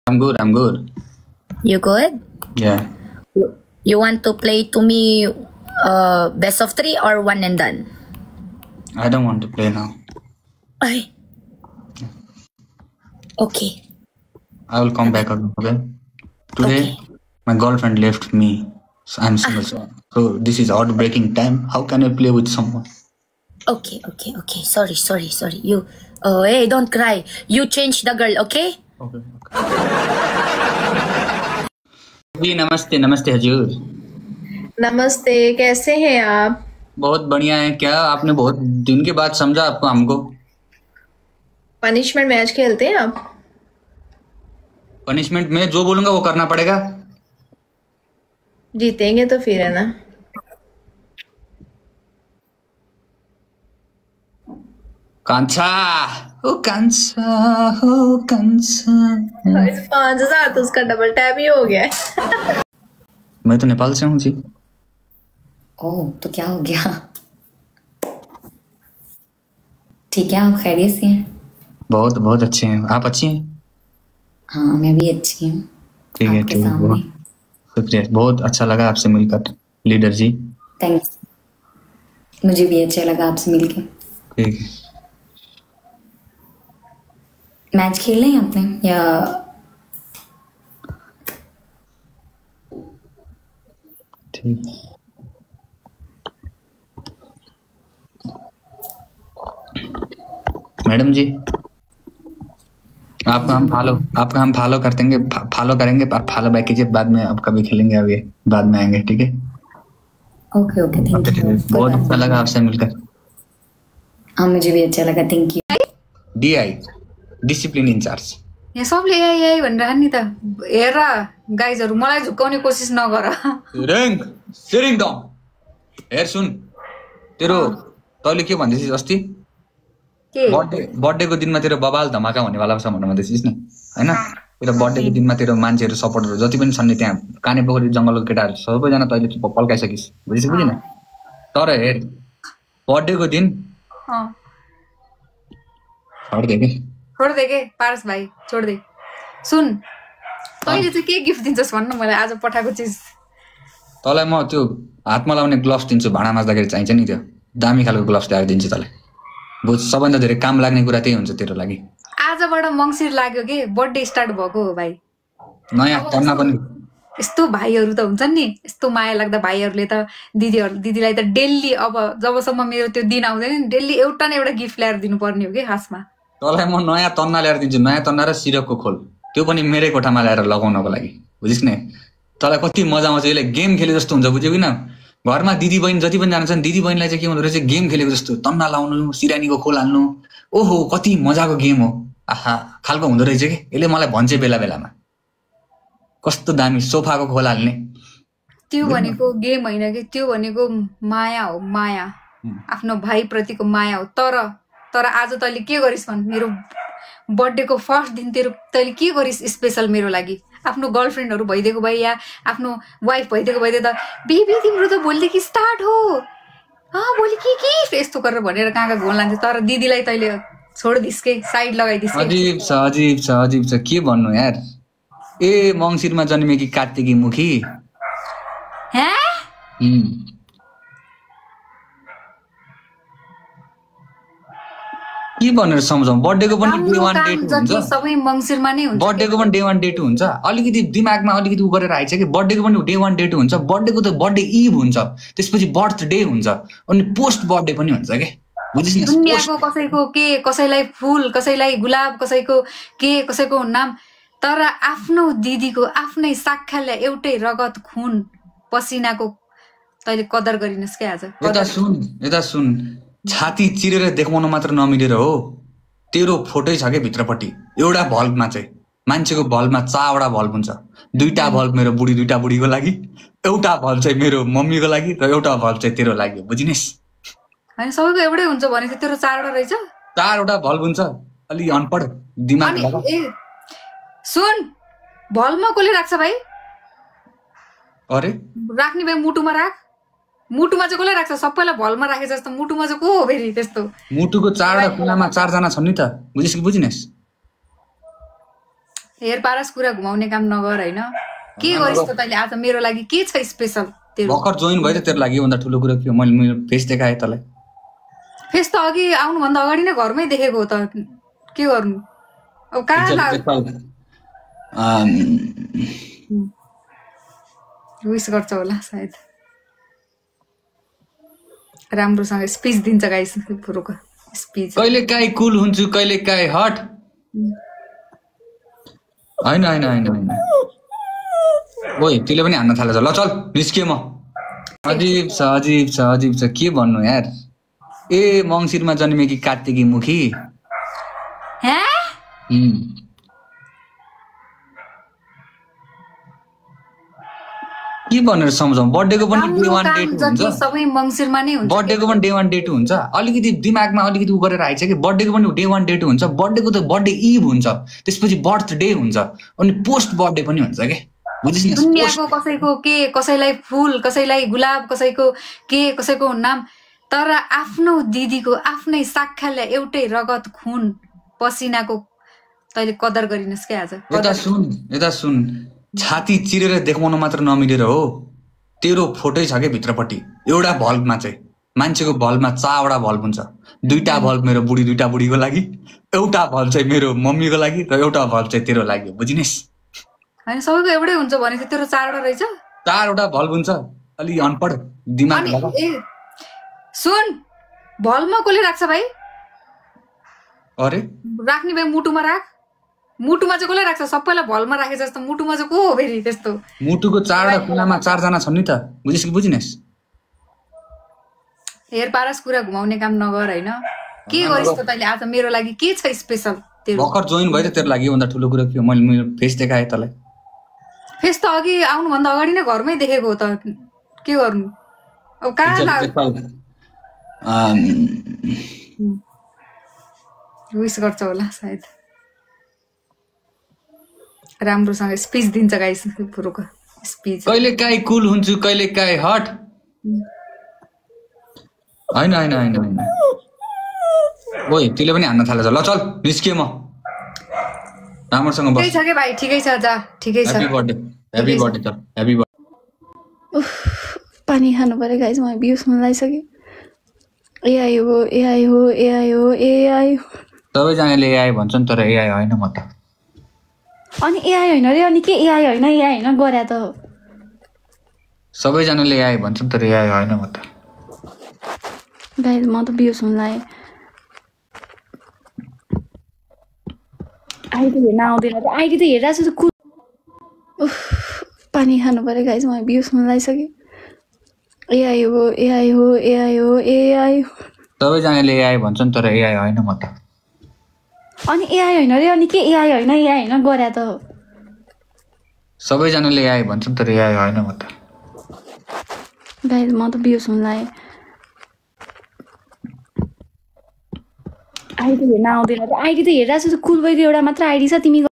I'm good. I'm good. You good? Yeah. You want to play to me best of 3 or one and done? I don't want to play now. Ay. Okay. I will come back again. Okay. Today, Okay. my girlfriend left me. So I'm single. So this is heartbreaking time. How can I play with someone? Okay. Sorry. You. Oh, hey, don't cry. You change the girl, okay? Okay. जी नमस्ते नमस्ते हजूर। नमस्ते, कैसे हैं आप? बहुत बढ़िया है। क्या आपने बहुत दिन के बाद समझा आपको हमको? पनिशमेंट मैच खेलते हैं आप? पनिशमेंट में जो बोलूंगा वो करना पड़ेगा। जीतेंगे तो फिर है ना। कांचा ओ कांचा हो कांचा। 5,000 तो उसका डबल टैप ही हो गया है। मैं तो नेपाल से हूँ जी। ओह, तो क्या हो गया? ठीक है, आप खैरियत से हैं? बहुत बहुत अच्छे हैं। आप अच्छी हैं? हाँ, मैं भी अच्छी हूँ। ठीक है, आपके ठीक है। सामने। शुक्रिया, बहुत अच्छा लगा आपसे मिलकर लीडर जी। थैंक्स। मुझे भी अच्छा लगा आपसे मिलके। ठीक है। मैच खेलना है आपने या ठीक। मैडम जी, आपका हम फॉलो कर देंगे, फॉलो करेंगे। आप फॉलो बैक कीजिए, बाद में आप कभी खेलेंगे, अभी बाद में आएंगे। ठीक है? Okay, thank you. बहुत अच्छा लगा आपसे मिलकर। हाँ, मुझे भी अच्छा लगा, thank you. DI discipline incharge. यहाँ सबले यही भनिरह नि त। हेर गाइजहरु, मलाई झुक्काउने कोसिस नगर। सिरिङ डाउन। हेर सुन, तेरो तैँले के भन्दैछिस् अस्ति? के? बर्थडेको दिनमा तेरो बबाल धमाका हुनेवाला छ भनेर भन्दैछिस् नि, हैन? तेरो बर्थडेको दिनमा तेरो मान्छेहरु सपोर्टरहरु जति पनि छन् नि त्यहाँ काने पोखरी जंगलको केटाहरु सबैजना तैँले पल्काइसकिस्। बुझिन? तर हेर, बर्थडेको दिन छोड दे के पारस भाइ, छोड दे। सुन, तैँले चाहिँ के गिफ्ट दिन्छस् भन्न मलाई आज पठाएको चिज। तँलाई म त्यो हातमा लाउने ग्लोभ्स दिन्छु, भाँडा माझ्दाखेरि चाहिन्छ नि त्यो दामी खालको ग्लोभ्स ल्याएर दिन्छु तँलाई। बुझ, सबैभन्दा धेरै काम लाग्ने कुरा त्यही हुन्छ तेरो लागि। आजबाट मङ्सिर लाग्यो के, बर्थडे स्टार्ट भएको हो भाइ। नयाँ तन्ना पनि यस्तो भाइहरु त हुन्छन् नि, यस्तो माया लाग्दा भाइहरुले त दिदीलाई त डेली, अब जबसम्म मेरो त्यो दिन आउँदैन नि, डेली एउटा न एउटा गिफ्ट ल्याएर दिनुपर्ने हो के खासमा। तँलाई म नयाँ तन्ना ल्याएर दिन्छु, नयाँ तन्ना र सिरकको खोल, त्यो पनि मेरै कोठामा ल्याएर लगाउनको लागि। बुझिस् न? तँलाई कति मजा आउँछ, यसले गेम खेले जस्तो हुन्छ। बुझ्यौ किन? घरमा दिदी बहिनी जति पनि जान्छन्, दिदी बहिनीलाई चाहिँ के हुँदो रहेछ, गेम खेलेको जस्तो तन्ना लाउनु, सिरानीको खोल हाल्नु। ओहो, कति मजाको गेम हो, आहा खालको हुँदो रहेछ कि। यसले मलाई भन्छ बेला बेलामा, कस्तो दामी सोफाको खोल हाल्ने। त्यो भनेको गेम होइन कि, त्यो भनेको माया हो, माया। आफ्नो भाइ प्रतिको माया हो। तर आज तैँले के गरिस् भन्? मेरो बर्थडेको फर्स्ट दिन तैँले के गरिस् स्पेशल मेरो लागि? आफ्नो गर्लफ्रेन्डहरु भइदिएको भए या आफ्नो वाइफ भइदिएको भए त बेबी तिम्रो त भोलिदेखि स्टार्ट हो, भोलि के यस्तो गरेर भनेर कहाँ घोल लान्थ्यो। तर दिदीलाई तैँले छोडिदिस् के, साइड लगाइदिस्। अजीब छ के भन्नु यार। ए मङ्सिरमा जन्मेकी कार्तिकी मुखी। के भनेर सम्झाउँ? बर्थडेको पनि डे 1 डे 2 हुन्छ। सबै मङ्सिरमा नै हुन्छ। बर्थडेको पनि डे 1 डे 2 हुन्छ। अलिकति दिमागमा अलिकति उ गरेर आइछ कि बर्थडेको पनि डे 1 डे 2 हुन्छ। बर्थडेको त बर्थडे इभ हुन्छ, त्यसपछि बर्थडे हुन्छ, अनि पोस्ट बर्थडे पनि हुन्छ के। बुझिस् न? दुनियाको कसैको के, कसैलाई फूल, कसैलाई गुलाब, कसैको के, कसैको नाम, तर आफ्नो दिदीको आफ्नै साख्याले एउटै रगत खुन पसिनाको तैँले कदर गरिनस् के आज। यता सुन, छाती चिरेर देखाउन मात्र नमिलेर हो, तेरो फोटै छ के भित्रपट्टि। एउटा बल्बमा चाहिँ, मान्छेको बल्बमा 4वटा बल्ब हुन्छ। 2टा बल्ब मेरो बुढी, 2टा बुढीको लागि, एउटा बल्ब चाहिँ मेरो मम्मीको लागि र एउटा बल्ब चाहिँ तेरो लागि। बुझिनेस्? हैन, सबैको एउटै हुन्छ भने चाहिँ तेरो 4वटा रहेछ। 4वटा बल्ब हुन्छ। अलि अनपढ दिमाग लगा। सुन, बल्बमा कसले राख्छ भाइ? अरे राख्ने भाइ मुटुमा राख। मुटुमा चाहिँ कसले राख्छ? सबैलाई भलमा राखे जस्तो मुटुमा चाहिँ को हो फेरि त्यस्तो? मुटुको 4वटा कुनामा 4 जना छन् नि त, बुझिस् कि बुझिनेस्? हेर पारस कुरा घुमाउने काम नगर हैन के गरिस् त तैले आज मेरो लागि के छ स्पेशल तेरो भर्खर जोइन भयो त तेरो लागि भन्दा ठुलो कुरा के हो मैले मेरो फेस देखाएँ तँलाई फेस त अघि आउनु भन्दा अगाडि नै घरमै देखेको हो त के गर्नु अब कहाँ विश गर्छ होला सायद राम्रोसँग स्पिच दिन्छ गाइस पुरोको स्पिच कहिले काहीँ कुल हुन्छु कहिले काहीँ हट हैन हैन हैन हैन ओइ तिले पनि हान्न थालेछ ल चल निस्के म अजीब छ के भन्नु यार ए मङ्सिरमा जन्मेकी कार्तिकी मुखी हे के भनेर सम्झाउँ बर्थडेको पनि डे 1 डे 2 हुन्छ सबै मङ्सिरमा नै हुन्छ बर्थडेको पनि डे 1 डे 2 हुन्छ अलिकति दिमागमा अलिकति उ गरेर आइछ कि बर्थडेको पनि डे 1 डे 2 हुन्छ बर्थडेको त बर्थडे इभ हुन्छ त्यसपछि बर्थडे हुन्छ अनि पोस्ट बर्थडे पनि हुन्छ के बुझिस् न दुनियाको कसैको के कसैलाई फूल कसैलाई गुलाब कसैको के कसैको नाम तर आफ्नो दिदीको आफ्नै साख्याले एउटै रगत खुन पसिनाको तैले कदर गरिनस् के आज यता सुन छाती चिरेर देखाउन मात्र नमिलेर हो तेरो फोटै छ के भित्रपट्टि एउटा बल्बमा चाहिँ मान्छेको बल्बमा 4वटा बल्ब हुन्छ 2टा बल्ब मेरो बुढीको लागि एउटा बल्ब चाहिँ मेरो मम्मीको लागि र एउटा बल्ब चाहिँ तेरो लागि बुझिनेस् हैन सबैको एउटै हुन्छ भने चाहिँ तेरो 4वटा रहेछ 4वटा बल्ब हुन्छ अलि अनपढ दिमाग लगा सुन बल्बमा कसले राख्छ भाइ अरे राख्ने भाइ मुटुमा राख मुटुमा चाहिँ कसले राख्छ सबैलाई भलमा राखे जस्तो मुटुमा चाहिँ को हो फेरि त्यस्तो मुटुको 4वटा कुनामा 4 जना छन् नि त बुझिस् कि बुझिनेस् हेर पारस कुरा घुमाउने काम नगर हैन के गरिस् त तैले आज मेरो लागि के छ स्पेशल तेरो भर्खर जोइन भयो त तेरो लागि भन्दा ठुलो कुरा के हो मैले मेरो फेस देखाएँ तँलाई फेस त अघि आउनु भन्दा अगाडि नै घरमै देखेको हो त के गर्नु अब कहाँ विश गर्छ होला सायद राम्रोसँग स्पिच दिन्छ गाइस पुरोको स्पिच कहिले काहीँ कुल हुन्छु कहिले काहीँ हट हैन हैन हैन हैन ओइ तिले पनि हान्न थालेछ ल चल निस्के म राम्रोसँग बस ठिकै छ के भाइ ठिकै छ जा ठिकै छ ह्यापी बर्थडे त ह्यापी बर्थडे पानी खानु पर्यो गाइस म बिउस मन लागिसक्यो एआई हो सबैजनाले एआई भन्छन् तर एआई होइन म त अनि एआई होइन रे अनि के एआई होइन गरे त सबैजनाले एआई भन्छन् तर एआई होइन म त गाइस म त बिउस मन लाग्यो आइडी हेर्न आउँदैन आइडी त हेरिरहेको छु पानी खानु पर्यो गाइस म बिउस मन लागिसक्यो एआई हो सबैजनाले एआई भन्छन् तर एआई होइन म त अनि एआई होइन रे अनि के एआई होइन गरे त सबैजनाले एआई भन्छन् तर एआई होइन म त गाइस म त बिउस मन लाग्यो आइडी हेर्न आउँदैन आइडी त हेरिरहेको छु कुल बैको एउटा मात्र आइडी छ तिमी